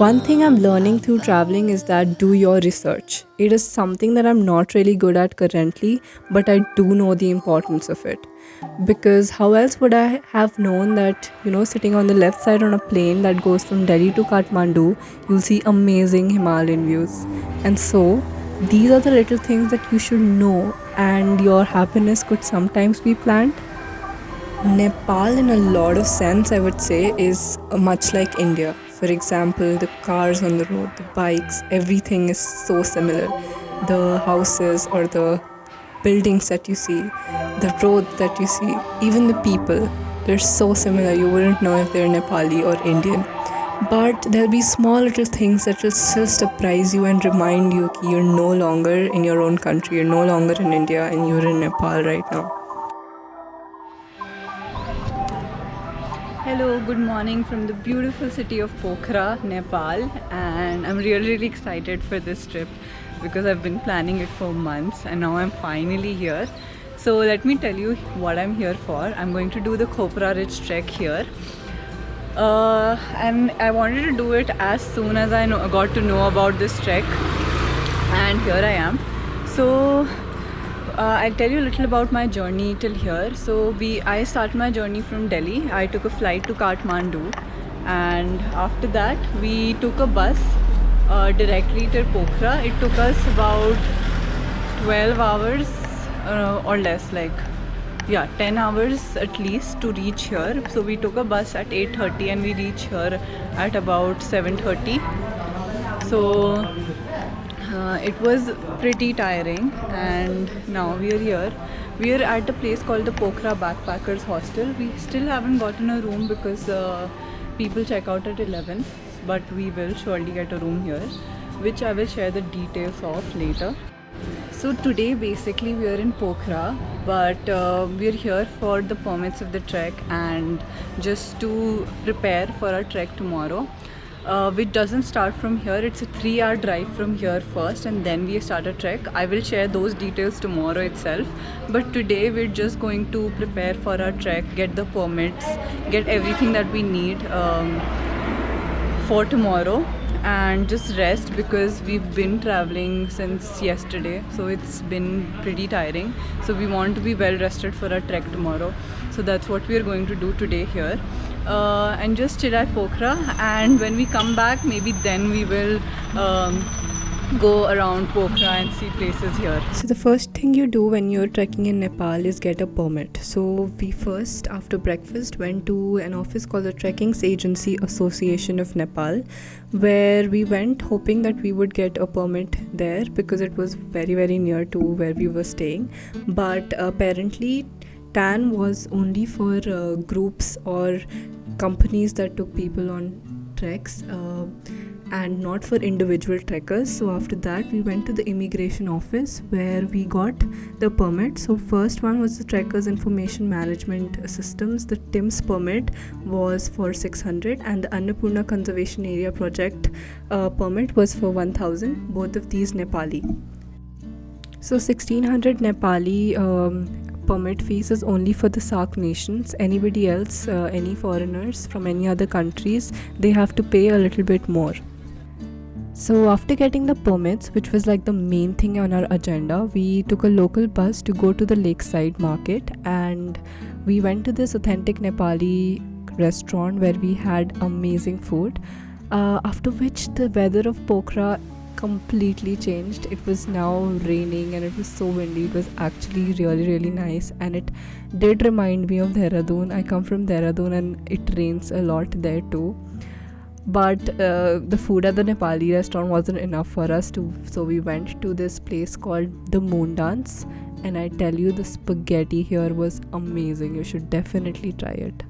One thing I'm learning through traveling is that do your research. It is something that I'm not really good at currently, but I do know the importance of it. Because how else would I have known that, sitting on the left side on a plane that goes from Delhi to Kathmandu, you'll see amazing Himalayan views. And so, these are the little things that you should know, and your happiness could sometimes be planned. Nepal, in a lot of sense, I would say, is much like India. For example, the cars on the road, the bikes, everything is so similar. The houses or the buildings that you see, the roads that you see, even the people, they're so similar. You wouldn't know if they're Nepali or Indian. But there'll be small little things that will still surprise you and remind you that you're no longer in your own country, you're no longer in India, and you're in Nepal right now. Hello, good morning from the beautiful city of Pokhara, Nepal, and I'm really excited for this trip because I've been planning it for months and now I'm finally here. So let me tell you what I'm here for. I'm going to do the Khopra Ridge Trek here. And I wanted to do it as soon as I got to know about this trek, and here I am. So I'll tell you a little about my journey till here. So I started my journey from Delhi. I took a flight to Kathmandu, and after that we took a bus directly to Pokhara. It took us about 12 hours or less, 10 hours at least to reach here. So we took a bus at 8:30 and we reached here at about 7:30. So it was pretty tiring, and now we are here. We are at a place called the Pokhara Backpackers Hostel. We still haven't gotten a room because people check out at 11, but we will surely get a room here, which I will share the details of later. So today basically we are in Pokhara, but we are here for the permits of the trek and just to prepare for our trek tomorrow. Which doesn't start from here. It's a 3-hour drive from here first, and then we start a trek. I will share those details tomorrow itself, but today we're just going to prepare for our trek, get the permits, get everything that we need for tomorrow, and just rest because we've been traveling since yesterday, so it's been pretty tiring. So we want to be well rested for our trek tomorrow. So that's what we are going to do today here. And just chill at Pokhara, and when we come back, maybe then we will go around Pokhara and see places here. So the first thing you do when you're trekking in Nepal is get a permit. So we first, after breakfast, went to an office called the Trekking Agency Association of Nepal, where we went hoping that we would get a permit there because it was very near to where we were staying. But apparently TAN was only for groups or companies that took people on treks and not for individual trekkers. So after that we went to the immigration office where we got the permit. So first one was the Trekkers Information Management Systems. The TIMS permit was for 600 and the Annapurna Conservation Area Project permit was for 1000, both of these Nepali. So 1600 Nepali permit fees is only for the SAARC nations. Anybody else, any foreigners from any other countries, they have to pay a little bit more. So after getting the permits, which was like the main thing on our agenda, we took a local bus to go to the lakeside market, and we went to this authentic Nepali restaurant where we had amazing food, after which the weather of Pokhara completely changed. It was now raining and it was so windy. It was actually really nice, and it did remind me of Dehradun. I come from Dehradun and it rains a lot there too, but the food at the Nepali restaurant wasn't enough for us so we went to this place called the Moondance, and I tell you, the spaghetti here was amazing. You should definitely try it.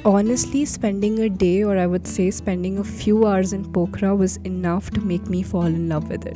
Honestly, spending a day, or I would say spending a few hours in Pokhara, was enough to make me fall in love with it.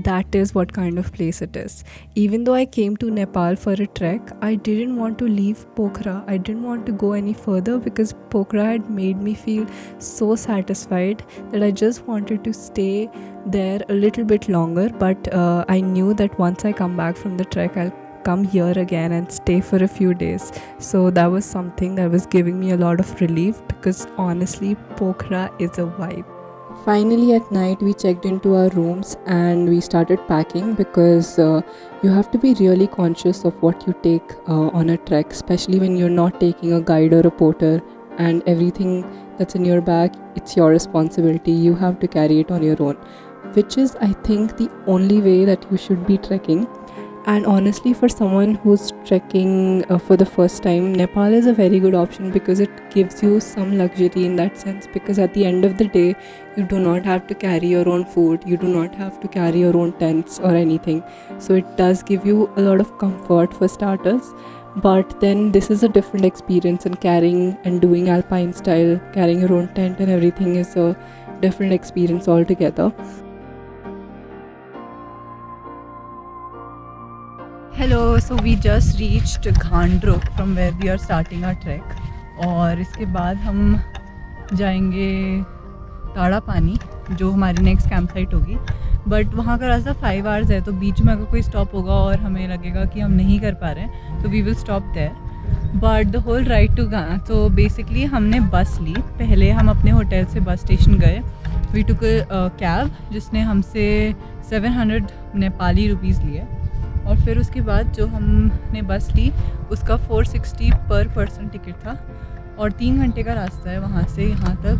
That is what kind of place it is. Even though I came to Nepal for a trek, I didn't want to leave Pokhara. I didn't want to go any further because Pokhara had made me feel so satisfied that I just wanted to stay there a little bit longer. But I knew that once I come back from the trek, I'll come here again and stay for a few days. So that was something that was giving me a lot of relief because honestly, Pokhara is a vibe. Finally, at night, we checked into our rooms and we started packing because you have to be really conscious of what you take on a trek, especially when you're not taking a guide or a porter, and everything that's in your bag, it's your responsibility. You have to carry it on your own, which is, I think, the only way that you should be trekking. And honestly, for someone who's trekking for the first time, Nepal is a very good option because it gives you some luxury in that sense. Because at the end of the day, you do not have to carry your own food, you do not have to carry your own tents or anything. So it does give you a lot of comfort for starters. But then this is a different experience, and carrying and doing alpine style, carrying your own tent and everything is a different experience altogether. Hello, so we just reached Ghandruk from where we are starting our trek. और इसके बाद हम जाएंगे ताड़ापानी, जो हमारी next camp site होगी. But वहाँ का रास्ता 5 आवर्स है, तो बीच में अगर कोई स्टॉप होगा और हमें लगेगा कि हम नहीं कर पा रहे हैं, तो we will stop there. But the whole ride to तो बेसिकली हमने बस ली. पहले हम अपने होटल से बस स्टेशन गए. वी टुक अ कैब जिसने हमसे 700 नेपाली रुपीज़ लिए, और फिर उसके बाद जो हमने बस ली उसका 460 पर पर्सन टिकट था, और 3 घंटे का रास्ता है वहाँ से यहाँ तक.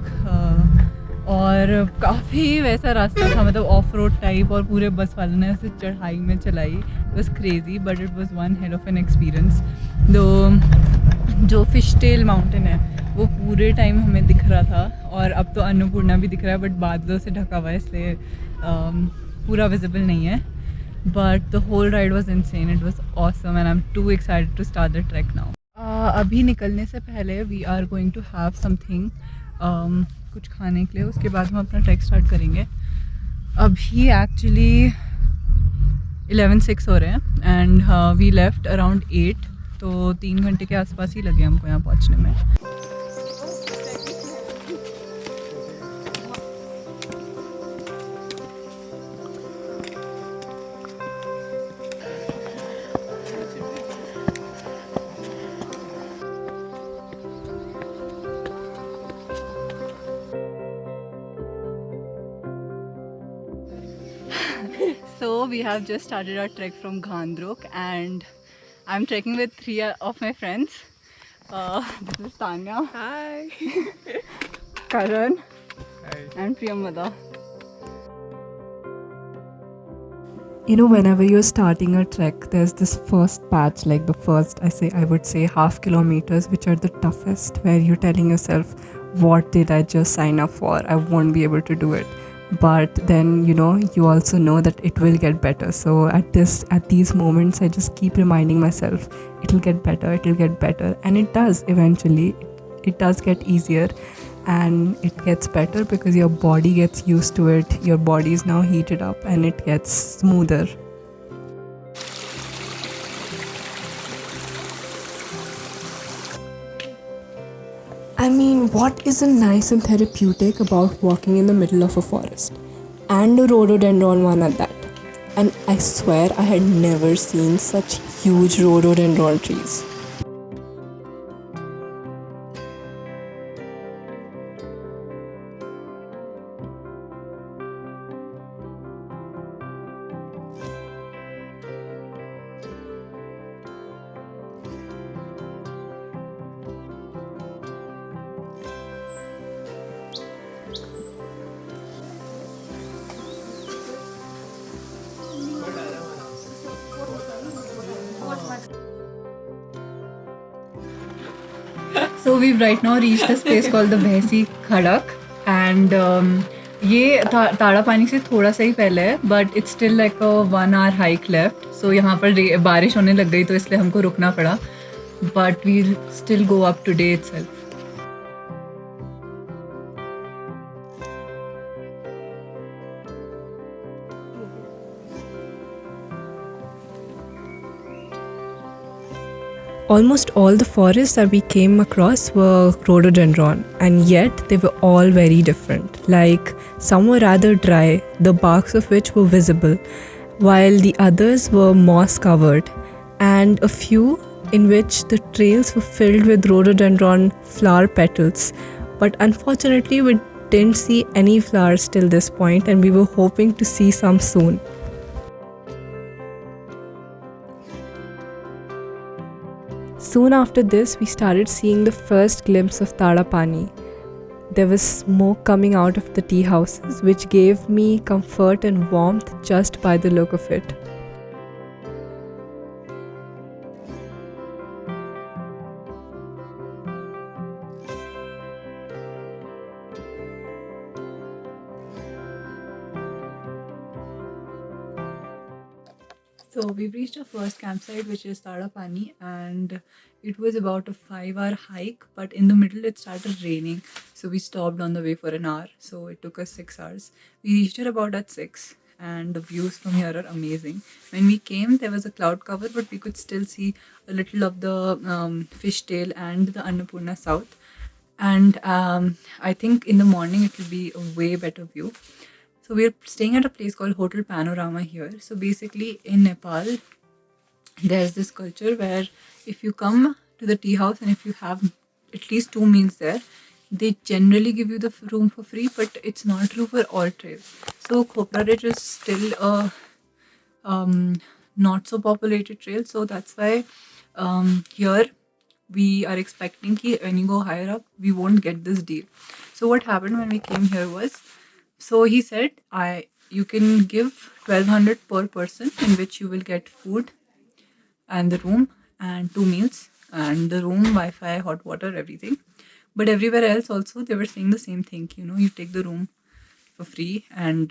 और काफ़ी वैसा रास्ता था, मतलब ऑफ रोड टाइप, और पूरे बस वाले ने उसे चढ़ाई में चलाई. It was crazy but it was one hell of an experience. जो फिश टेल माउंटेन है वो पूरे टाइम हमें दिख रहा था, और अब तो अन्नपूर्णा भी दिख रहा है, बट बादलों से ढका हुआ है इसलिए पूरा विजिबल नहीं है. But the whole ride was insane. It was awesome and I'm too excited to start the trek now. अभी निकलने से पहले we are going to have something, कुछ खाने के लिए. उसके बाद हम अपना ट्रैक स्टार्ट करेंगे. अभी एक्चुअली 11:06 हो रहे हैं एंड वी लेफ्ट अराउंड 8, तो 3 घंटे के आसपास ही लगे हमको यहाँ पहुँचने में. So we have just started our trek from Ghandruk and I'm trekking with 3 of my friends. This is Tanya. Hi. Karan. Hi. And Priyamada. You know, whenever you're starting a trek, there's this first patch, like the first, I would say half kilometers, which are the toughest, where you're telling yourself, what did I just sign up for? I won't be able to do it. But then, you know, you also know that it will get better. So at these moments, I just keep reminding myself, it'll get better, and it does eventually. It does get easier and it gets better because your body gets used to it. Your body is now heated up and it gets smoother. I mean, what isn't nice and therapeutic about walking in the middle of a forest? And a rhododendron one at that. And I swear I had never seen such huge rhododendron trees. So we've right now reached this place called the Bhesi Khadak and ये ताड़ापानी से थोड़ा सा ही पहले है, but it's still like a 1 hour hike left. So यहाँ पर बारिश होने लग गई तो इसलिए हमको रुकना पड़ा, but we'll still go up today itself. Almost all the forests that we came across were rhododendron, and yet they were all very different. Like, some were rather dry, the barks of which were visible, while the others were moss covered, and a few in which the trails were filled with rhododendron flower petals. But unfortunately, we didn't see any flowers till this point, and we were hoping to see some soon. Soon after this, we started seeing the first glimpse of Tadapani. There was smoke coming out of the tea houses, which gave me comfort and warmth just by the look of it. So we've reached our first campsite, which is Tadapani, and it was about a 5-hour hike, but in the middle it started raining, so we stopped on the way for an hour. So it took us 6 hours. We reached here about at 6, and the views from here are amazing. When we came, there was a cloud cover, but we could still see a little of the fishtail and the Annapurna south. And I think in the morning it will be a way better view. So we're staying at a place called Hotel Panaroma here. So basically in Nepal, there's this culture where if you come to the tea house and if you have at least 2 meals there, they generally give you the room for free, but it's not true for all trails. So Khopra Ridge is still a not so populated trail. So that's why here we are expecting that when you go higher up, we won't get this deal. So what happened when we came here was, so he said, you can give 1200 per person, in which you will get food and the room and 2 meals and the room, Wi-Fi, hot water, everything. But everywhere else also they were saying the same thing. You take the room for free and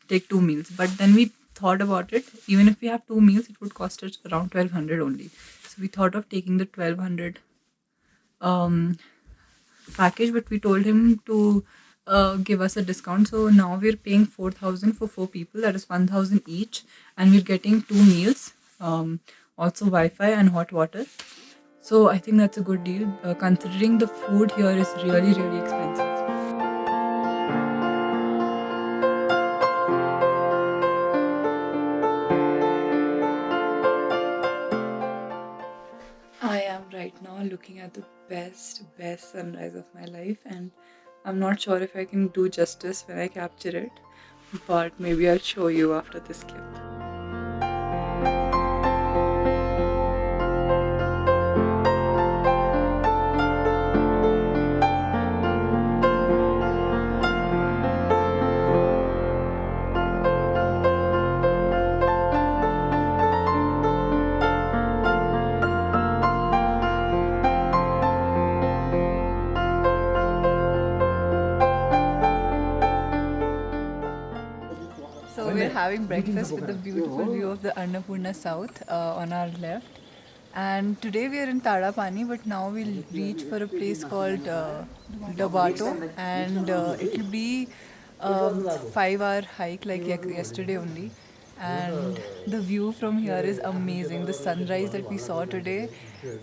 take 2 meals. But then we thought about it. Even if we have 2 meals, it would cost us around 1200 only. So we thought of taking the 1200 package, but we told him to give us a discount. So now we're paying 4,000 for 4 people, that is 1,000 each, and we're getting 2 meals, also Wi-Fi and hot water. So I think that's a good deal, considering the food here is really, really expensive. I am right now looking at the best sunrise of my life, and I'm not sure if I can do justice when I capture it, but maybe I'll show you after this clip. So we're having breakfast with the beautiful view of the Annapurna South on our left. And today we are in Tadapani, but now we'll reach for a place called Dabato, and it will be a 5-hour hike like yesterday only. And the view from here is amazing. The sunrise that we saw today,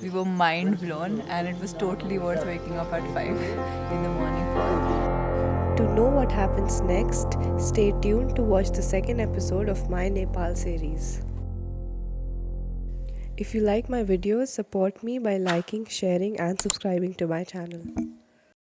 we were mind blown, and it was totally worth waking up at 5 in the morning for. To know what happens next, stay tuned to watch the second episode of my Nepal series. If you like my videos, support me by liking, sharing and subscribing to my channel.